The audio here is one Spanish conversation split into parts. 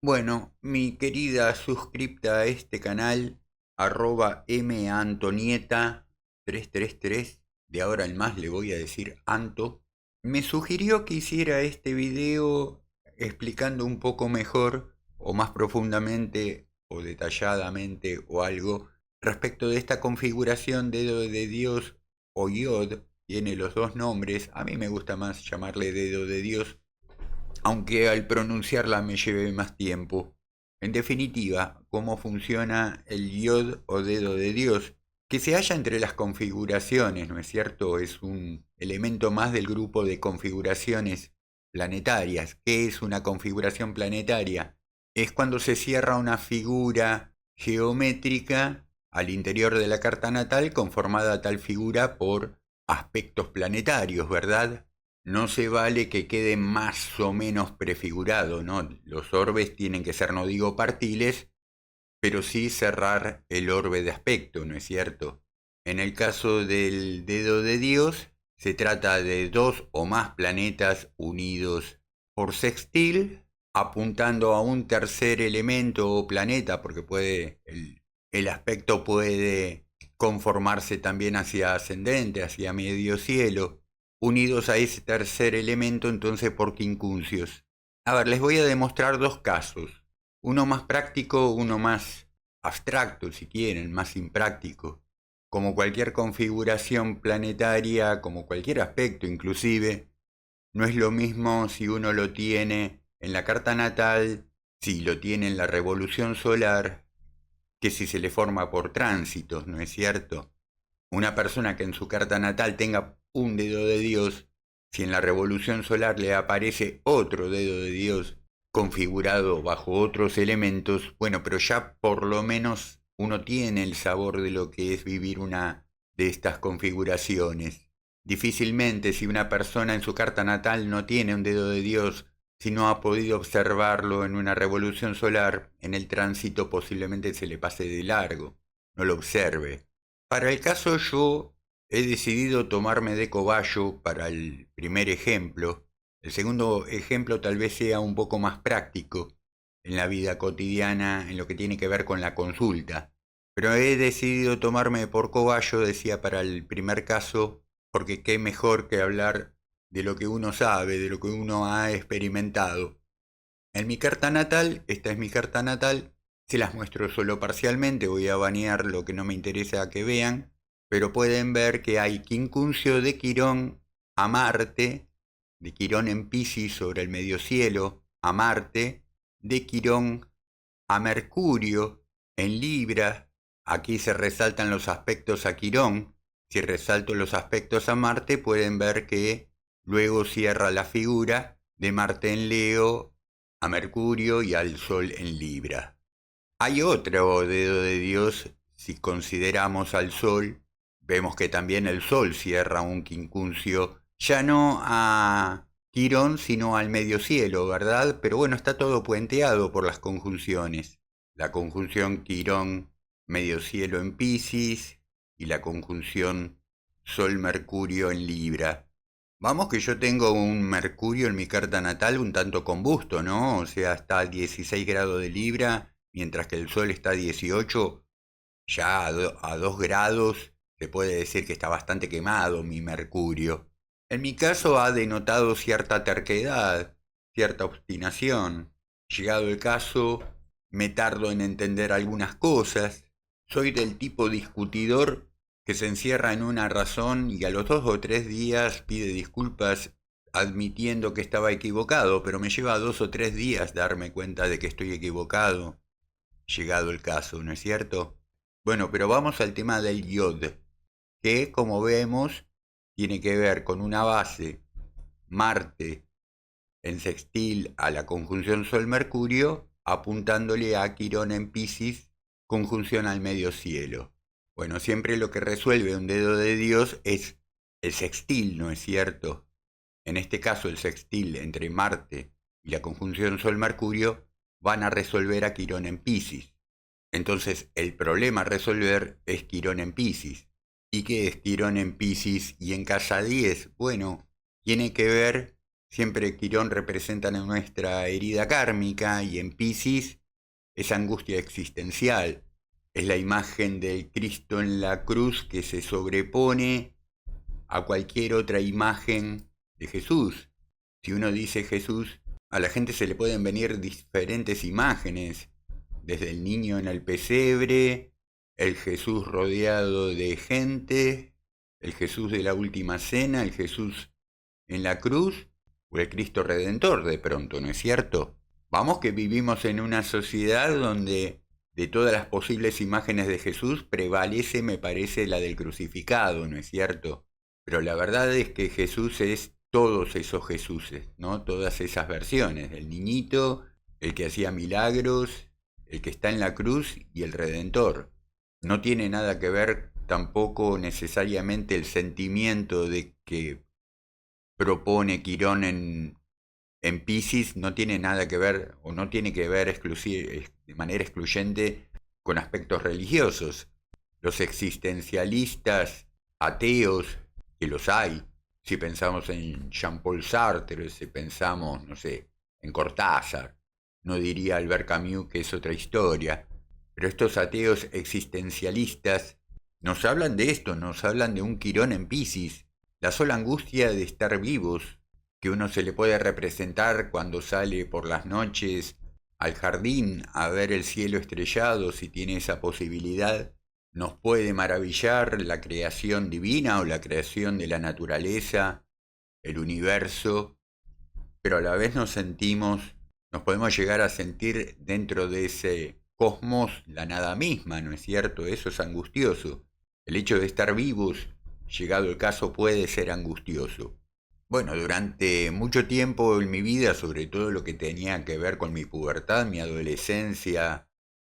Bueno, mi querida suscripta a este canal, @mantonieta333, de ahora en más le voy a decir Anto, me sugirió que hiciera este video explicando un poco mejor o más profundamente o detalladamente o algo respecto de esta configuración dedo de Dios o Yod. Tiene los dos nombres, a mí me gusta más llamarle dedo de Dios, aunque al pronunciarla me lleve más tiempo. En definitiva, cómo funciona el yod o dedo de Dios, que se halla entre las configuraciones, ¿no es cierto? Es un elemento más del grupo de configuraciones planetarias. ¿Qué es una configuración planetaria? Es cuando se cierra una figura geométrica al interior de la carta natal conformada tal figura por aspectos planetarios, ¿verdad? No se vale que quede más o menos prefigurado, ¿no? Los orbes tienen que ser, no digo partiles, pero sí cerrar el orbe de aspecto, ¿no es cierto? En el caso del dedo de Dios, se trata de dos o más planetas unidos por sextil, apuntando a un tercer elemento o planeta, porque el aspecto puede conformarse también hacia ascendente, hacia medio cielo, unidos a ese tercer elemento entonces por quincunциos. A ver, les voy a demostrar dos casos. Uno más práctico, uno más abstracto, si quieren, más impráctico. Como cualquier configuración planetaria, como cualquier aspecto inclusive, no es lo mismo si uno lo tiene en la carta natal, si lo tiene en la revolución solar, que si se le forma por tránsitos, ¿no es cierto? Una persona que en su carta natal tenga un dedo de Dios, si en la revolución solar le aparece otro dedo de Dios configurado bajo otros elementos, bueno, pero ya por lo menos uno tiene el sabor de lo que es vivir una de estas configuraciones. Difícilmente si una persona en su carta natal no tiene un dedo de Dios, si no ha podido observarlo en una revolución solar, en el tránsito posiblemente se le pase de largo, no lo observe. Para el caso yo he decidido tomarme de cobayo para el primer ejemplo. El segundo ejemplo tal vez sea un poco más práctico en la vida cotidiana, en lo que tiene que ver con la consulta. Pero he decidido tomarme por cobayo, decía, para el primer caso, porque qué mejor que hablar de lo que uno sabe, de lo que uno ha experimentado. En mi carta natal, esta es mi carta natal, se las muestro solo parcialmente, voy a banear lo que no me interesa que vean, pero pueden ver que hay quincuncio de Quirón a Marte, de Quirón en Piscis sobre el medio cielo, a Marte, de Quirón a Mercurio en Libra. Aquí se resaltan los aspectos a Quirón. Si resalto los aspectos a Marte, pueden ver que luego cierra la figura de Marte en Leo, a Mercurio y al Sol en Libra. Hay otro dedo de Dios, si consideramos al Sol, vemos que también el Sol cierra un quincuncio, ya no a Quirón, sino al medio cielo, ¿verdad? Pero bueno, está todo puenteado por las conjunciones. La conjunción Quirón, medio cielo en Piscis, y la conjunción Sol-Mercurio en Libra. Vamos que yo tengo un Mercurio en mi carta natal un tanto combusto, ¿no? O sea, está a 16 grados de Libra, mientras que el Sol está a 18, ya a 2 grados se puede decir que está bastante quemado mi Mercurio. En mi caso ha denotado cierta terquedad, cierta obstinación. Llegado el caso, me tardo en entender algunas cosas. Soy del tipo discutidor que se encierra en una razón y a los 2 o 3 días pide disculpas admitiendo que estaba equivocado, pero me lleva 2 o 3 días darme cuenta de que estoy equivocado, llegado el caso, ¿no es cierto? Bueno, pero vamos al tema del yod, que como vemos tiene que ver con una base Marte en sextil a la conjunción Sol-Mercurio, apuntándole a Quirón en Piscis, conjunción al medio cielo. Bueno, siempre lo que resuelve un dedo de Dios es el sextil, ¿no es cierto? En este caso el sextil entre Marte y la conjunción Sol-Mercurio van a resolver a Quirón en Piscis. Entonces el problema a resolver es Quirón en Piscis. ¿Y qué es Quirón en Piscis y en casa 10? Bueno, tiene que ver siempre Quirón representa nuestra herida kármica y en Piscis es angustia existencial. Es la imagen del Cristo en la cruz que se sobrepone a cualquier otra imagen de Jesús. Si uno dice Jesús, a la gente se le pueden venir diferentes imágenes, desde el niño en el pesebre, el Jesús rodeado de gente, el Jesús de la última cena, el Jesús en la cruz o el Cristo Redentor de pronto, ¿no es cierto? Vamos que vivimos en una sociedad donde de todas las posibles imágenes de Jesús prevalece, me parece, la del crucificado, ¿no es cierto? Pero la verdad es que Jesús es todos esos Jesuses, ¿no? Todas esas versiones, el niñito, el que hacía milagros, el que está en la cruz y el Redentor. No tiene nada que ver tampoco necesariamente el sentimiento de que propone Quirón en Piscis, no tiene nada que ver o no tiene que ver de manera excluyente con aspectos religiosos. Los existencialistas ateos, que los hay, si pensamos en Jean-Paul Sartre, si pensamos, no sé, en Cortázar, no diría Albert Camus que es otra historia, pero estos ateos existencialistas nos hablan de esto, nos hablan de un Quirón en Piscis, la sola angustia de estar vivos, que uno se le puede representar cuando sale por las noches al jardín a ver el cielo estrellado, si tiene esa posibilidad, nos puede maravillar la creación divina o la creación de la naturaleza, el universo, pero a la vez nos podemos llegar a sentir dentro de ese cosmos la nada misma, ¿no es cierto? Eso es angustioso. El hecho de estar vivos, llegado el caso, puede ser angustioso. Bueno, durante mucho tiempo en mi vida, sobre todo lo que tenía que ver con mi pubertad, mi adolescencia,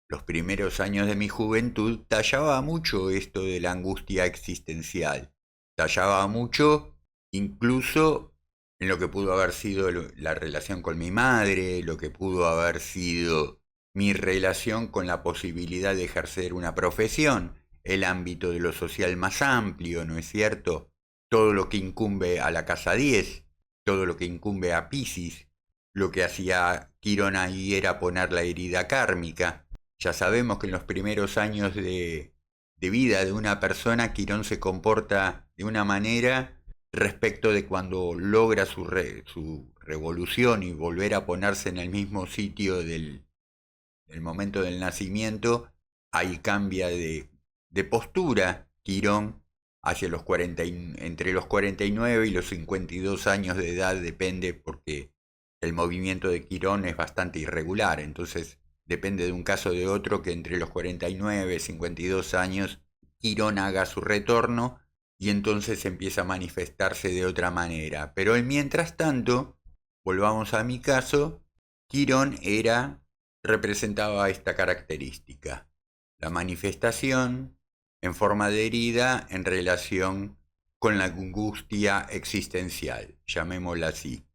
los primeros años de mi juventud, tallaba mucho esto de la angustia existencial. Tallaba mucho incluso en lo que pudo haber sido la relación con mi madre, lo que pudo haber sido mi relación con la posibilidad de ejercer una profesión, el ámbito de lo social más amplio, ¿no es cierto? Todo lo que incumbe a la casa 10, todo lo que incumbe a Piscis, lo que hacía Quirón ahí era poner la herida kármica. Ya sabemos que en los primeros años de vida de una persona, Quirón se comporta de una manera respecto de cuando logra su revolución y volver a ponerse en el mismo sitio del momento del nacimiento, ahí cambia de postura Quirón hacia entre los 49 y los 52 años de edad, depende porque el movimiento de Quirón es bastante irregular, entonces depende de un caso de otro que entre los 49 y 52 años Quirón haga su retorno y entonces empieza a manifestarse de otra manera. Pero mientras tanto, volvamos a mi caso, Quirón representaba esta característica, la manifestación en forma de herida en relación con la angustia existencial, llamémosla así.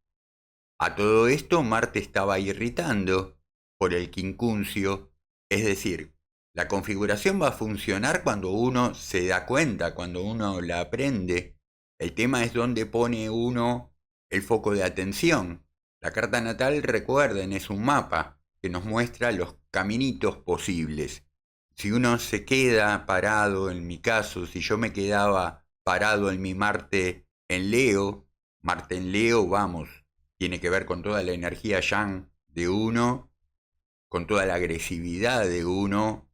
A todo esto Marte estaba irritando por el quincuncio, es decir, la configuración va a funcionar cuando uno se da cuenta, cuando uno la aprende. El tema es dónde pone uno el foco de atención. La carta natal, recuerden, es un mapa que nos muestra los caminitos posibles. Si uno se queda parado, en mi caso, si yo me quedaba parado en mi Marte en Leo, vamos, tiene que ver con toda la energía yang de uno, con toda la agresividad de uno.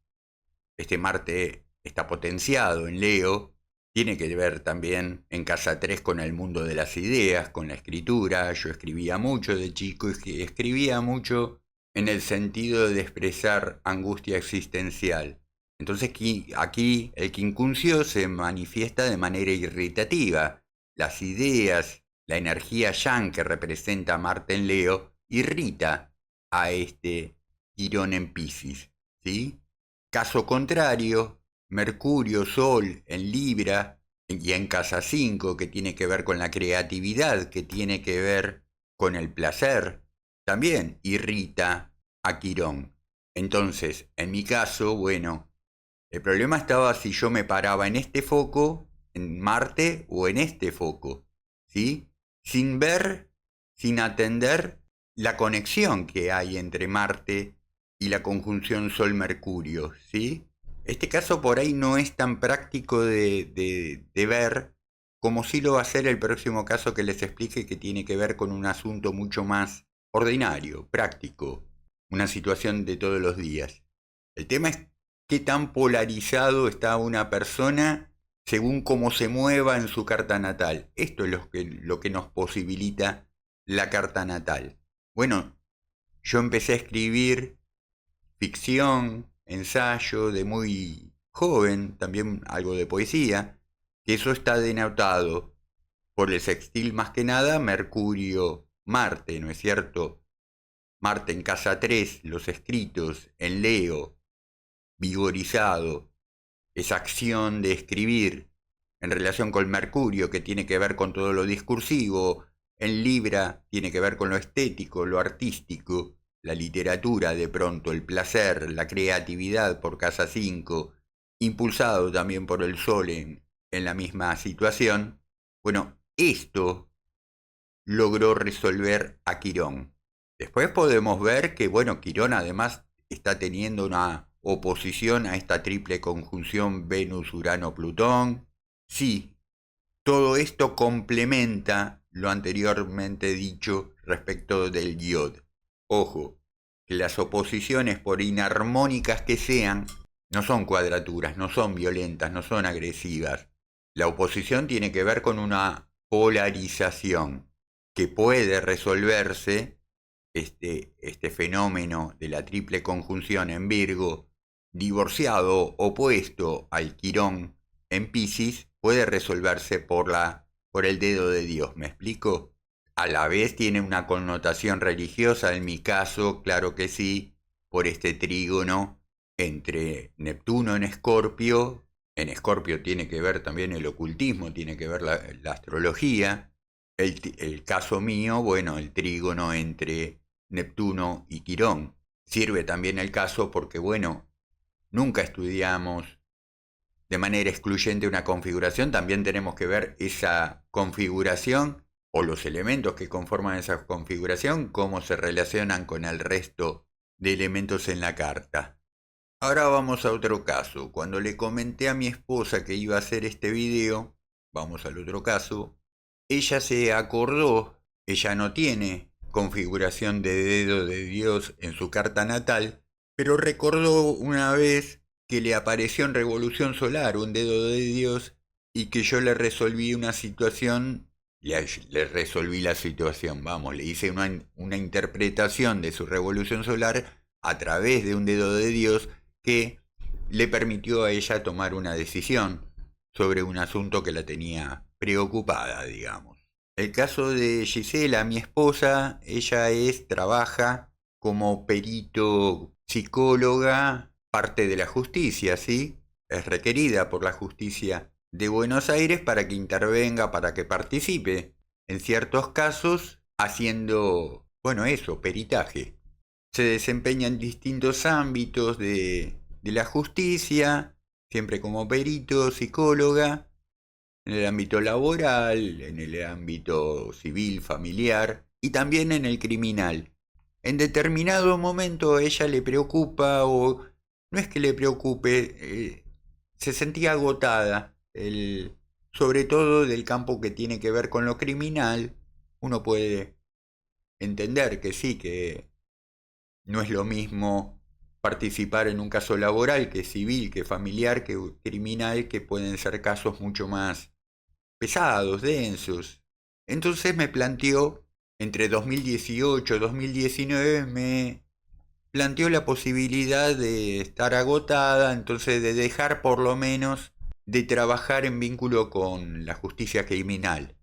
Este Marte está potenciado en Leo, tiene que ver también en casa 3 con el mundo de las ideas, con la escritura. Yo escribía mucho de chico y escribía mucho en el sentido de expresar angustia existencial. Entonces aquí el quincuncio se manifiesta de manera irritativa. Las ideas, la energía yang que representa Marte en Leo, irrita a este Quirón en Piscis, ¿sí? Caso contrario, Mercurio, Sol en Libra y en casa 5, que tiene que ver con la creatividad, que tiene que ver con el placer, también irrita a Quirón. Entonces, en mi caso, bueno, el problema estaba si yo me paraba en este foco, en Marte, o en este foco, ¿sí? Sin ver sin atender la conexión que hay entre Marte y la conjunción Sol-Mercurio, ¿sí? Este caso por ahí no es tan práctico de ver como sí lo va a ser el próximo caso que les explique, que tiene que ver con un asunto mucho más ordinario, práctico, una situación de todos los días. El tema es qué tan polarizado está una persona según cómo se mueva en su carta natal. Esto es lo que nos posibilita la carta natal. Bueno, yo empecé a escribir ficción, ensayo de muy joven, también algo de poesía, que eso está denotado por el sextil más que nada Mercurio-Marte, ¿no es cierto? Marte en casa 3, los escritos, en Leo, vigorizado, esa acción de escribir en relación con Mercurio, que tiene que ver con todo lo discursivo, en Libra tiene que ver con lo estético, lo artístico, la literatura de pronto, el placer, la creatividad por casa 5, impulsado también por el Sol en la misma situación. Bueno, esto logró resolver a Quirón. Después podemos ver que, bueno, Quirón además está teniendo una oposición a esta triple conjunción Venus-Urano-Plutón. Sí, todo esto complementa lo anteriormente dicho respecto del Yod. Ojo, que las oposiciones, por inarmónicas que sean, no son cuadraturas, no son violentas, no son agresivas. La oposición tiene que ver con una polarización que puede resolverse, este fenómeno de la triple conjunción en Virgo, divorciado, opuesto al Quirón en Piscis, puede resolverse por el dedo de Dios. ¿Me explico? A la vez tiene una connotación religiosa, en mi caso, claro que sí, por este trígono entre Neptuno en Escorpio tiene que ver también el ocultismo, tiene que ver la astrología. El caso mío, bueno, el trígono entre Neptuno y Quirón. Sirve también el caso porque, bueno, nunca estudiamos de manera excluyente una configuración, también tenemos que ver esa configuración o los elementos que conforman esa configuración, cómo se relacionan con el resto de elementos en la carta. Ahora vamos a otro caso. Cuando le comenté a mi esposa que iba a hacer este video, vamos al otro caso, ella se acordó, ella no tiene configuración de dedo de Dios en su carta natal, pero recordó una vez que le apareció en Revolución Solar un dedo de Dios y que yo le resolví una situación, le resolví la situación, vamos, le hice una interpretación de su Revolución Solar a través de un dedo de Dios que le permitió a ella tomar una decisión sobre un asunto que la tenía preocupada, digamos. El caso de Gisela, mi esposa, ella trabaja como perito psicóloga, parte de la justicia, ¿sí? Es requerida por la justicia de Buenos Aires para que intervenga, para que participe en ciertos casos, haciendo, bueno, eso, peritaje. Se desempeña en distintos ámbitos de la justicia, siempre como perito, psicóloga, en el ámbito laboral, en el ámbito civil, familiar y también en el criminal. En determinado momento a ella le preocupa, o no es que le preocupe, se sentía agotada, sobre todo del campo que tiene que ver con lo criminal. Uno puede entender que sí, que no es lo mismo participar en un caso laboral que civil, que familiar, que criminal, que pueden ser casos mucho más pesados, densos. Entonces me planteó, entre 2018 y 2019, me planteó la posibilidad de estar agotada, entonces de dejar por lo menos de trabajar en vínculo con la justicia criminal.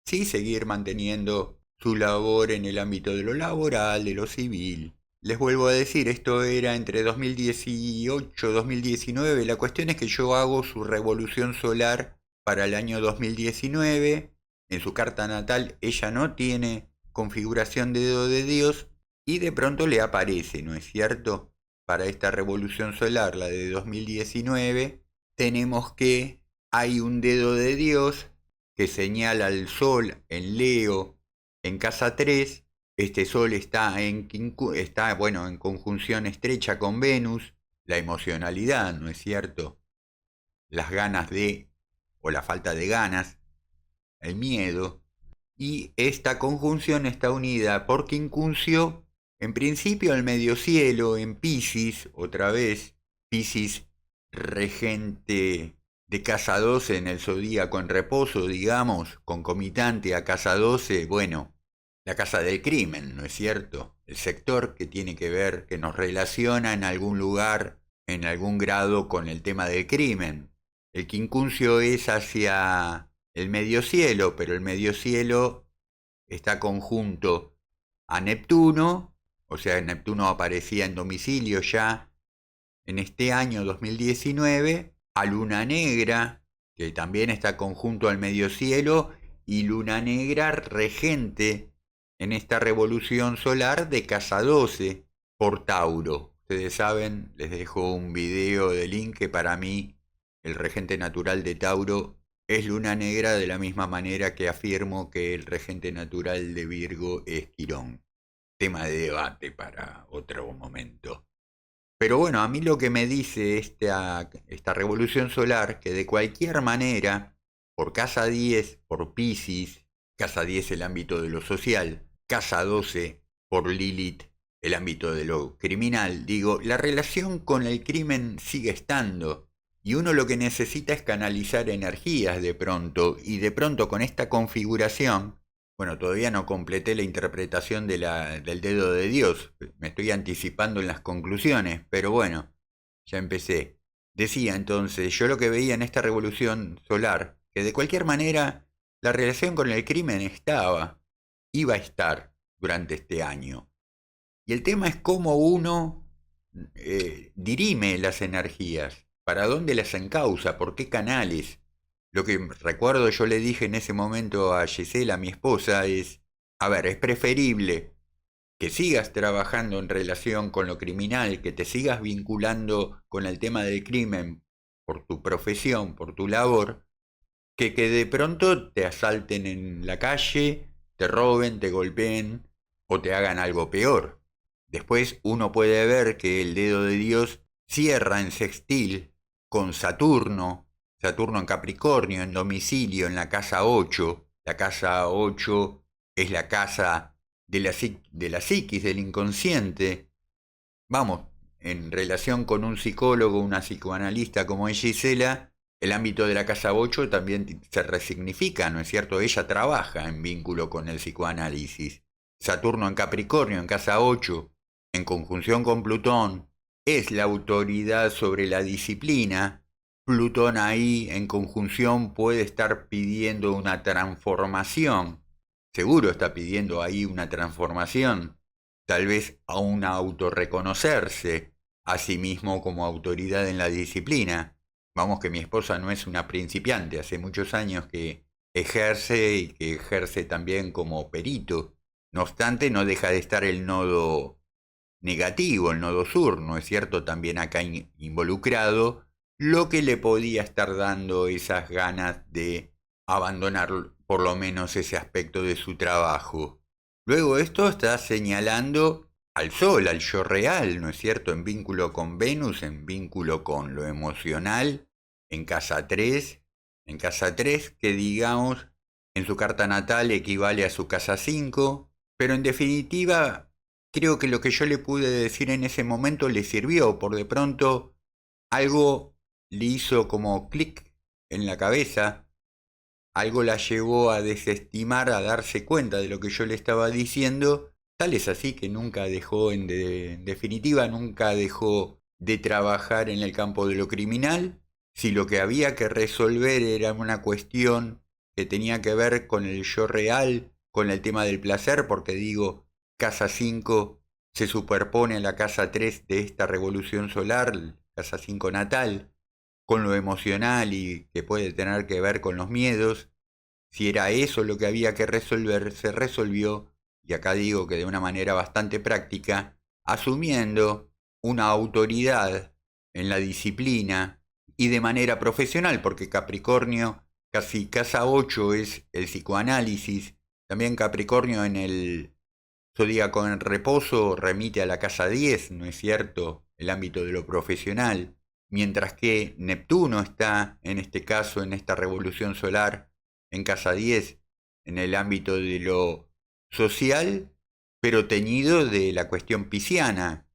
Sí, seguir manteniendo su labor en el ámbito de lo laboral, de lo civil. Les vuelvo a decir, esto era entre 2018 y 2019. La cuestión es que yo hago su revolución solar para el año 2019. En su carta natal ella no tiene configuración de dedo de Dios y de pronto le aparece, ¿no es cierto? Para esta revolución solar, la de 2019, tenemos que hay un dedo de Dios que señala al Sol en Leo En casa 3, este Sol está bueno, en conjunción estrecha con Venus, la emocionalidad, ¿no es cierto? Las ganas de, o la falta de ganas, el miedo. Y esta conjunción está unida por quincuncio, en principio al medio cielo, en Piscis, otra vez, Piscis regente de casa 12 en el zodíaco en reposo, digamos, concomitante a casa 12, bueno, la casa del crimen, ¿no es cierto? El sector que tiene que ver, que nos relaciona en algún lugar, en algún grado con el tema del crimen. El quincuncio es hacia el medio cielo, pero el medio cielo está conjunto a Neptuno, o sea, Neptuno aparecía en domicilio ya en este año 2019, a Luna Negra, que también está conjunto al medio cielo, y Luna Negra regente en esta revolución solar de casa 12 por Tauro. Ustedes saben, les dejo un video de link que para mí el regente natural de Tauro es Luna Negra, de la misma manera que afirmo que el regente natural de Virgo es Quirón. Tema de debate para otro momento. Pero bueno, a mí lo que me dice esta revolución solar, que de cualquier manera, por casa 10, por Piscis, casa 10 el ámbito de lo social, casa 12 por Lilith el ámbito de lo criminal, digo, la relación con el crimen sigue estando. Y uno lo que necesita es canalizar energías de pronto, y de pronto con esta configuración, bueno, todavía no completé la interpretación del dedo de Dios, me estoy anticipando en las conclusiones, pero bueno, ya empecé. Decía entonces, yo lo que veía en esta revolución solar, que de cualquier manera la relación con el crimen iba a estar durante este año. Y el tema es cómo uno dirime las energías, para dónde las encausa, por qué canales. Lo que recuerdo yo le dije en ese momento a Gisela, mi esposa, es, a ver, es preferible que sigas trabajando en relación con lo criminal, que te sigas vinculando con el tema del crimen por tu profesión, por tu labor, que de pronto te asalten en la calle, te roben, te golpeen o te hagan algo peor. Después uno puede ver que el dedo de Dios cierra en sextil con Saturno, Saturno en Capricornio, en domicilio, en la casa 8. La casa 8 es la casa de la psiquis, del inconsciente. Vamos, en relación con un psicólogo, una psicoanalista como es Gisela, el ámbito de la casa 8 también se resignifica, ¿no es cierto? Ella trabaja en vínculo con el psicoanálisis. Saturno en Capricornio, en casa 8, en conjunción con Plutón, es la autoridad sobre la disciplina. Plutón ahí en conjunción puede estar pidiendo una transformación. Seguro está pidiendo ahí una transformación. Tal vez a un autorreconocerse a sí mismo como autoridad en la disciplina. Vamos, que mi esposa no es una principiante, hace muchos años que ejerce y que ejerce también como perito. No obstante, no deja de estar el nodo negativo, el nodo sur, ¿no es cierto? También acá involucrado, lo que le podía estar dando esas ganas de abandonar por lo menos ese aspecto de su trabajo. Luego esto está señalando al Sol, al yo real, ¿no es cierto? En vínculo con Venus, en vínculo con lo emocional, en casa 3, en casa 3 que digamos en su carta natal equivale a su casa 5, pero en definitiva creo que lo que yo le pude decir en ese momento le sirvió, por de pronto algo le hizo como clic en la cabeza, algo la llevó a desestimar, a darse cuenta de lo que yo le estaba diciendo. Tal es así que nunca dejó, en definitiva, nunca dejó de trabajar en el campo de lo criminal. Si lo que había que resolver era una cuestión que tenía que ver con el yo real, con el tema del placer, porque digo, casa 5 se superpone a la casa 3 de esta revolución solar, casa 5 natal, con lo emocional y que puede tener que ver con los miedos. Si era eso lo que había que resolver, se resolvió, y acá digo que de una manera bastante práctica, asumiendo una autoridad en la disciplina y de manera profesional, porque Capricornio, casi casa 8 es el psicoanálisis, También Capricornio en el zodíaco en reposo remite a la casa 10, ¿no es cierto? El ámbito de lo profesional. Mientras que Neptuno está, en este caso, en esta revolución solar, en casa 10, en el ámbito de lo social, pero teñido de la cuestión pisciana,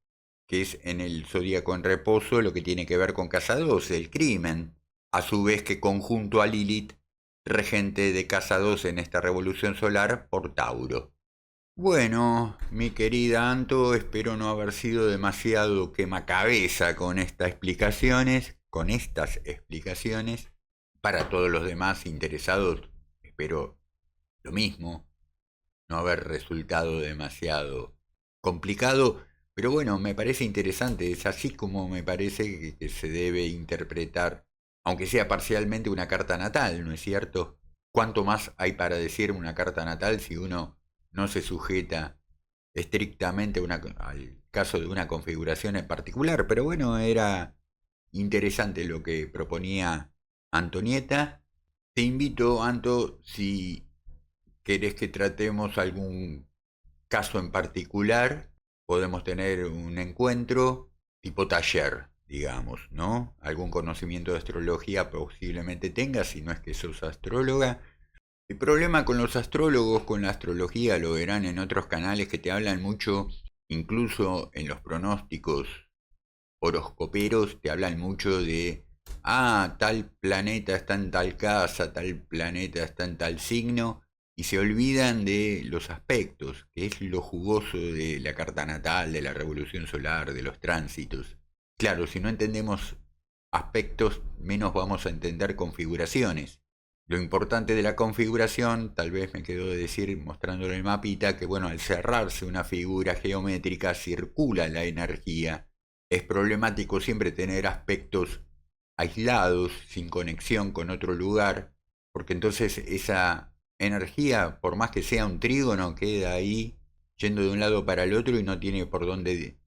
que es en el zodíaco en reposo lo que tiene que ver con casa 12, el crimen. A su vez que conjunto a Lilith, regente de casa 12 en esta revolución solar, por Tauro. Bueno, mi querida Anto, espero no haber sido demasiado quemacabeza con estas explicaciones. Para todos los demás interesados, espero lo mismo, no haber resultado demasiado complicado, pero bueno, me parece interesante, es así como me parece que se debe interpretar, aunque sea parcialmente, una carta natal, ¿no es cierto? ¿Cuánto más hay para decir una carta natal si uno no se sujeta estrictamente al caso de una configuración en particular? Pero bueno, era interesante lo que proponía Antonieta. Te invito, Anto, si querés que tratemos algún caso en particular, podemos tener un encuentro tipo taller, digamos, ¿no? Algún conocimiento de astrología posiblemente tengas, si no es que sos astróloga. El problema con los astrólogos, con la astrología, lo verán en otros canales que te hablan mucho, incluso en los pronósticos horoscoperos, te hablan mucho de, tal planeta está en tal casa, tal planeta está en tal signo, y se olvidan de los aspectos, que es lo jugoso de la carta natal, de la revolución solar, de los tránsitos. Claro, si no entendemos aspectos, menos vamos a entender configuraciones. Lo importante de la configuración, tal vez me quedó de decir mostrándole el mapita, que bueno, al cerrarse una figura geométrica circula la energía. Es problemático siempre tener aspectos aislados, sin conexión con otro lugar, porque entonces esa energía, por más que sea un trígono, queda ahí yendo de un lado para el otro y no tiene por dónde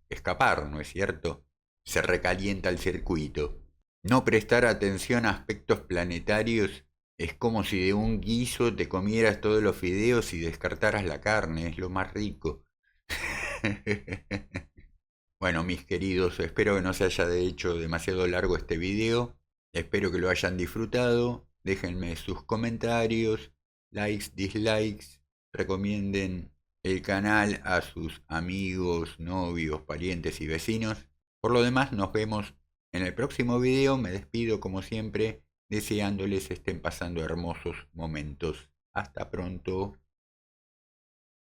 escapar, ¿no es cierto? Se recalienta el circuito. No prestar atención a aspectos planetarios es como si de un guiso te comieras todos los fideos y descartaras la carne, es lo más rico. Bueno, mis queridos, espero que no se haya hecho demasiado largo este video. Espero que lo hayan disfrutado. Déjenme sus comentarios, likes, dislikes. Recomienden el canal a sus amigos, novios, parientes y vecinos. Por lo demás, nos vemos en el próximo video. Me despido como siempre, deseándoles estén pasando hermosos momentos. Hasta pronto.